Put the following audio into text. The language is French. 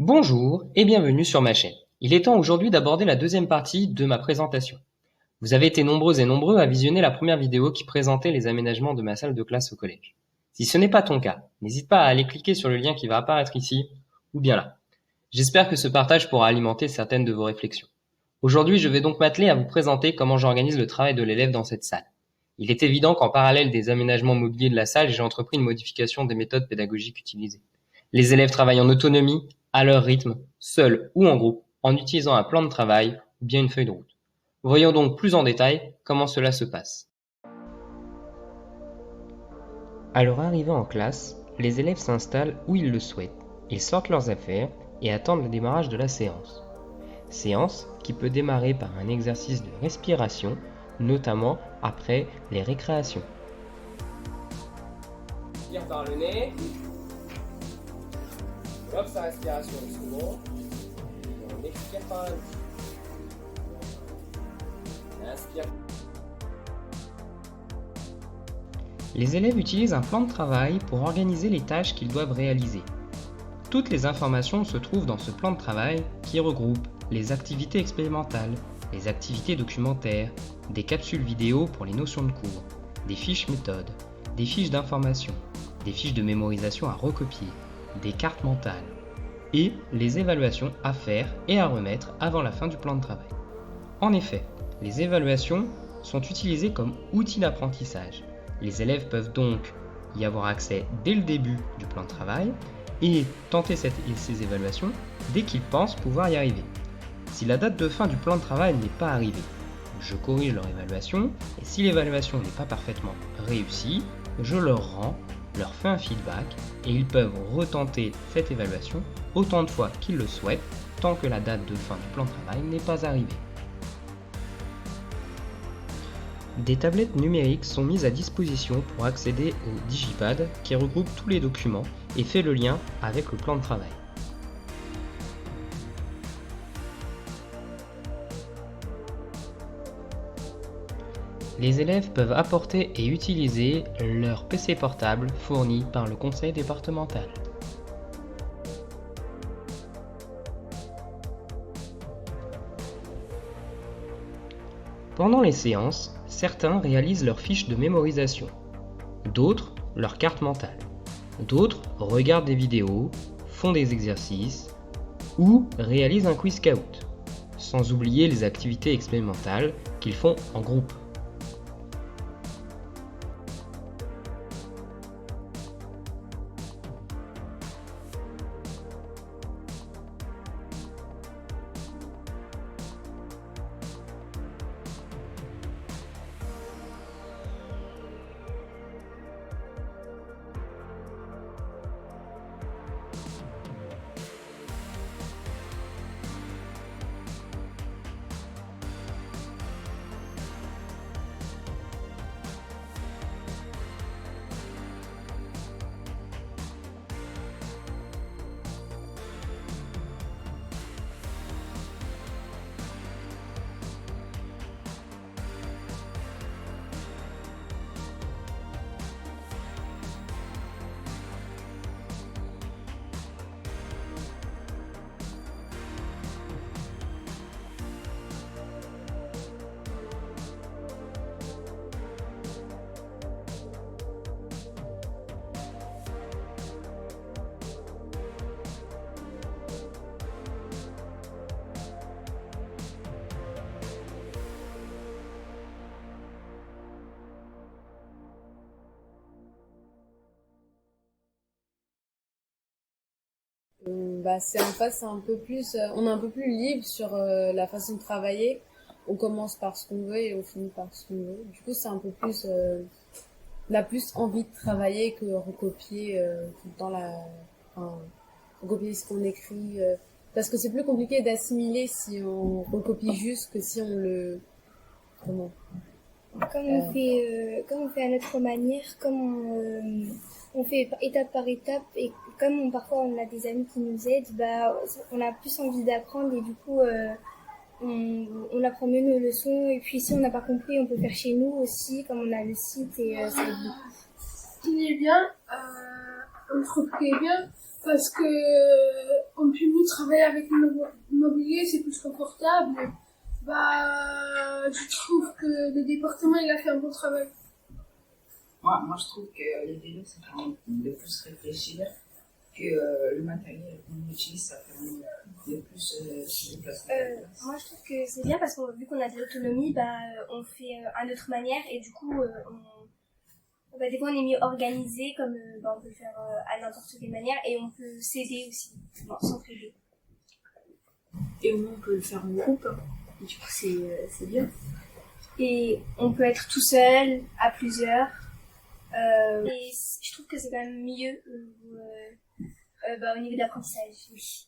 Bonjour et bienvenue sur ma chaîne. Il est temps aujourd'hui d'aborder la deuxième partie de ma présentation. Vous avez été nombreuses et nombreux à visionner la première vidéo qui présentait les aménagements de ma salle de classe au collège. Si ce n'est pas ton cas, n'hésite pas à aller cliquer sur le lien qui va apparaître ici ou bien là. J'espère que ce partage pourra alimenter certaines de vos réflexions. Aujourd'hui, je vais donc m'atteler à vous présenter comment j'organise le travail de l'élève dans cette salle. Il est évident qu'en parallèle des aménagements mobiliers de la salle, j'ai entrepris une modification des méthodes pédagogiques utilisées. Les élèves travaillent en autonomie, à leur rythme, seuls ou en groupe, en utilisant un plan de travail ou bien une feuille de route. Voyons donc plus en détail comment cela se passe. À leur arrivée en classe, les élèves s'installent où ils le souhaitent. Ils sortent leurs affaires et attendent le démarrage de la séance. Séance qui peut démarrer par un exercice de respiration, notamment après les récréations. Inspire par le nez. Hop, sa respiration doucement. On expire par la bouche. Inspire. Les élèves utilisent un plan de travail pour organiser les tâches qu'ils doivent réaliser. Toutes les informations se trouvent dans ce plan de travail qui regroupe les activités expérimentales, les activités documentaires, des capsules vidéo pour les notions de cours, des fiches méthodes, des fiches d'information, des fiches de mémorisation à recopier, des cartes mentales et les évaluations à faire et à remettre avant la fin du plan de travail. En effet, les évaluations sont utilisées comme outils d'apprentissage. Les élèves peuvent donc y avoir accès dès le début du plan de travail et tenter ces évaluations dès qu'ils pensent pouvoir y arriver. Si la date de fin du plan de travail n'est pas arrivée, je corrige leur évaluation et si l'évaluation n'est pas parfaitement réussie, je leur rends, leur fais un feedback et ils peuvent retenter cette évaluation autant de fois qu'ils le souhaitent tant que la date de fin du plan de travail n'est pas arrivée. Des tablettes numériques sont mises à disposition pour accéder au Digipad qui regroupe tous les documents et fait le lien avec le plan de travail. Les élèves peuvent apporter et utiliser leur PC portable fourni par le conseil départemental. Pendant les séances, certains réalisent leurs fiches de mémorisation, d'autres leur carte mentale, d'autres regardent des vidéos, font des exercices ou réalisent un quiz scout, sans oublier les activités expérimentales qu'ils font en groupe. C'est un peu plus, on est un peu plus libre sur la façon de travailler. On commence par ce qu'on veut et on finit par ce qu'on veut. Du coup, c'est un peu plus, on a plus envie de travailler que recopier tout le temps enfin, recopier ce qu'on écrit. Parce que c'est plus compliqué d'assimiler si on recopie juste que si on le, comment? Comme on fait à notre manière, on fait étape par étape et comme parfois on a des amis qui nous aident, on a plus envie d'apprendre et du coup on apprend mieux nos leçons et puis si on n'a pas compris on peut faire chez nous aussi comme on a le site et ça aide beaucoup. Ce qui est bien un truc qui est bien parce que on peut mieux travailler avec le mobilier, c'est plus confortable. Je trouve que le département il a fait un bon travail. Moi, je trouve que les vélos, ça permet de plus réfléchir, que le matériel qu'on utilise, ça permet de plus se déplacer. Moi, je trouve que c'est bien parce que vu qu'on a de l'autonomie, on fait à notre manière et du coup, des fois, on est mieux organisé, comme on peut le faire à n'importe quelle manière et on peut s'aider aussi, s'entraider. Et au moins, on peut le faire en groupe. Et du coup, c'est bien. Et on peut être tout seul, à plusieurs. Et je trouve que c'est quand même mieux au niveau de l'apprentissage. Oui.